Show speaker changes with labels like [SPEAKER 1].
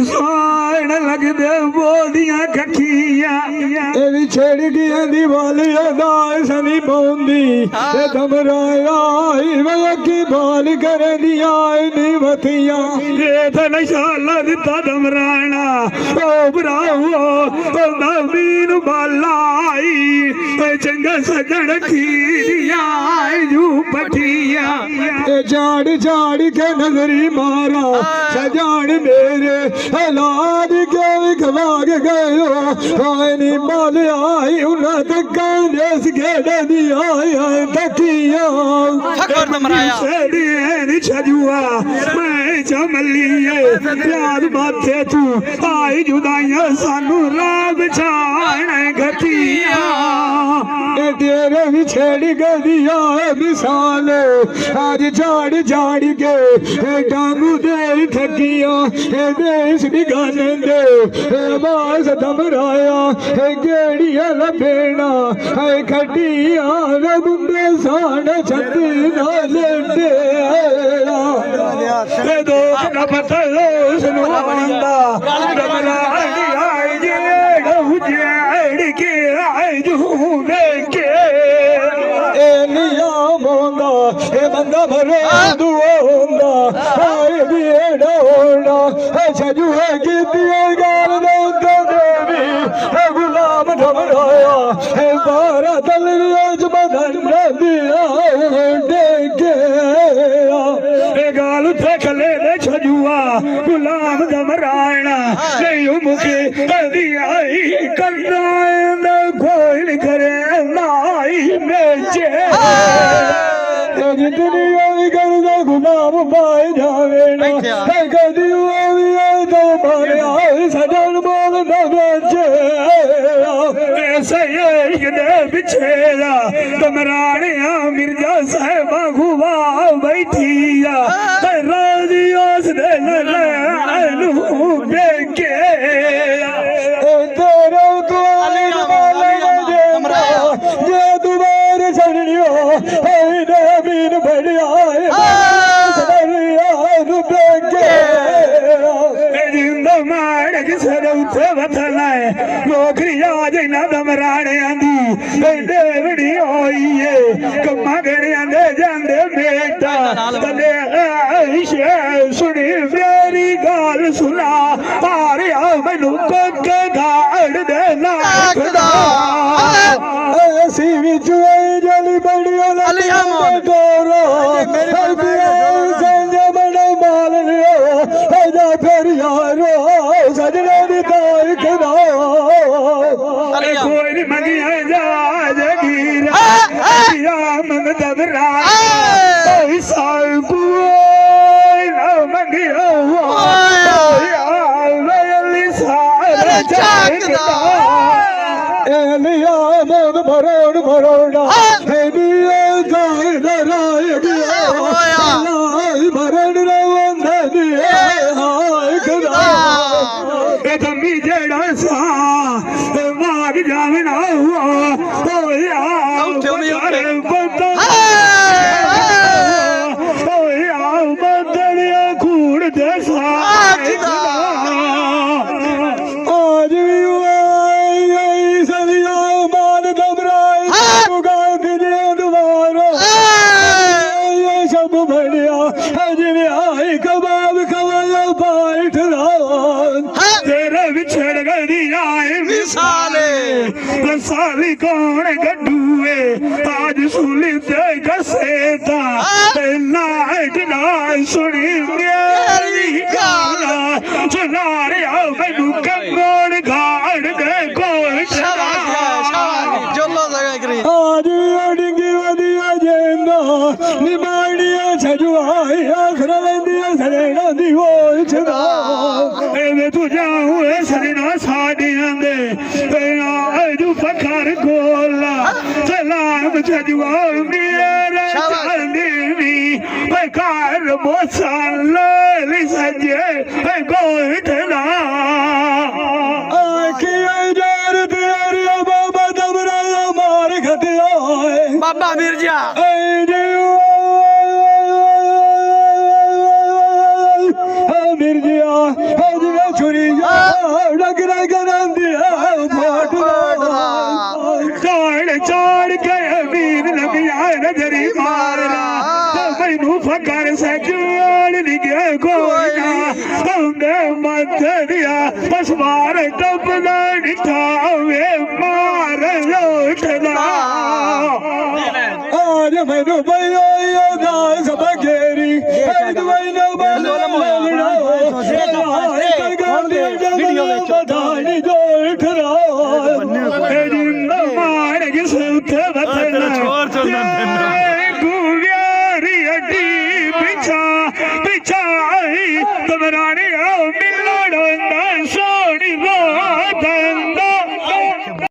[SPEAKER 1] सोन लगदे बोदियां कखियां
[SPEAKER 2] ए भी छेड़ गया दी वाली अदा सनी पौंदी ए दमराया वे की बाल कर दिया नी मथियां
[SPEAKER 1] ये तो नशाला दिता दमराना ओ भराओ ओ नवीन बालाई चंगा सजन खीरिया जू पठिया
[SPEAKER 2] झाड़ झाड़ के नजरी मारा सजान मेरे औलाद के खवाग गयो आनी माल आई उन्हें तक देश के दिया तकिया
[SPEAKER 1] छजुआ मैं चमलिए याद माथे तू आई जुदाइया सानू राब छाण घटिया
[SPEAKER 2] तेरे भी छेड़ गदिया मिसाल आज झाड़ झाड़ के डांगू दे थकिया देश निगाने दे बास दमराया गेड़िया लपेना खटिया बुंदे सान छत्ती लेटे
[SPEAKER 1] दो न पतलो सुनवांदा दमरानी आई जेड़ के आई जूने के
[SPEAKER 2] लिया बोंदा ए बंदा भरे दुओंदा आए भी एडोंदा छजू है कीती गाल दे देवी गुलाम ढमराया ए बारा तलवियाज बदन दिया देखे
[SPEAKER 1] ए गाल थकले दे छजुआ गुलाम दमराना नहीं मुखे दियाई करना कोई करे नाई मेचे
[SPEAKER 2] दुनिया भी करदा गुलाम पाए जावे ना कदी भी आए तो मारे आए सजन बोल न बेचे
[SPEAKER 1] ऐसे एक दे बिछेला दमरानिया मिर्जा साहबा घुवा बैठिया राजियोस दे ललू बेके
[SPEAKER 2] तेरा तो जे दोबारा छड़ियो मीन बढ़िया
[SPEAKER 1] नौकरी आज ना दमराने आंदी देवड़ी होई है कम्मा गणिया दे जांदे बेटा तले सुनी मेरी गाल सुना आ रहा मैनू पग गाड़ दे नाखदा
[SPEAKER 2] ऐसी भी जुए जली बड़ियो लिया गोरो संजय बड़ा माल लियो जा फिर यारो सजने दी ताई खदा
[SPEAKER 1] कोई मंगिया जा जगीरा या मंग दबरा साल कोई ना मंगिया वेली साल जागदा
[SPEAKER 2] एलिया मोद भरोड़ भरोड़ा एलिया गाय दराय दिया भरण रवंद दिया हाय खदा
[SPEAKER 1] ए धम्मी जेड़ा सा माग जावना हुआ ओ यार बता ओ यार बदलिया कूड़ दे सा
[SPEAKER 2] आज भी आई सलिया मान घबराए दिया दोबारा ये सब बढ़िया जिवे आई कबाब खवाया पाइठ
[SPEAKER 1] तेरे बिछड़ गई आए मिसाले साली कौन गड्डूए आज सुली ते घसेता नाइट ना सुनी मेरी गाला चला रे आओ मैनू कंगोड़ गाड़ दे कोई
[SPEAKER 2] आज अड़गी वदिया जेंदा निबाड़िया छजुआई आखर लेंदिया सरेना दी होई छदा
[SPEAKER 1] एवे तू जाऊं सजना साडियां दे आजू फखर गोला सलाम छजुआ मेरा चांदनी कार मोसन ले सजे गोइठना
[SPEAKER 2] आखियां जार तेरी बाबा दबरा मार खतिया
[SPEAKER 3] बाबा मिर्जा
[SPEAKER 2] मिर्जिया ਛੁਰੀ ਡਗ ਰਗ ਰੰਦੀ ਫੋਟ
[SPEAKER 1] ਕਾਲ ਚਾੜ ਕੇ ਵੀਰ ਲੰਗਿਆ ਨਜ਼ਰੀ ਮਾਰਨਾ ਮੈਨੂੰ ਫਕਰ ਸਜਣ ਲਿਖਿਆ ਕੋਈ ਨਾ ਤੰਦੇ ਮੱਥੇ ਦਿਆ ਪਸਵਾਰ ਟੱਪਦਾ ਨਿਠਾਵੇ ਮਾਰ ਲੋਟਦਾ
[SPEAKER 2] आज मैनू भयो दास बगेरी मैनू बधाई जो ठरा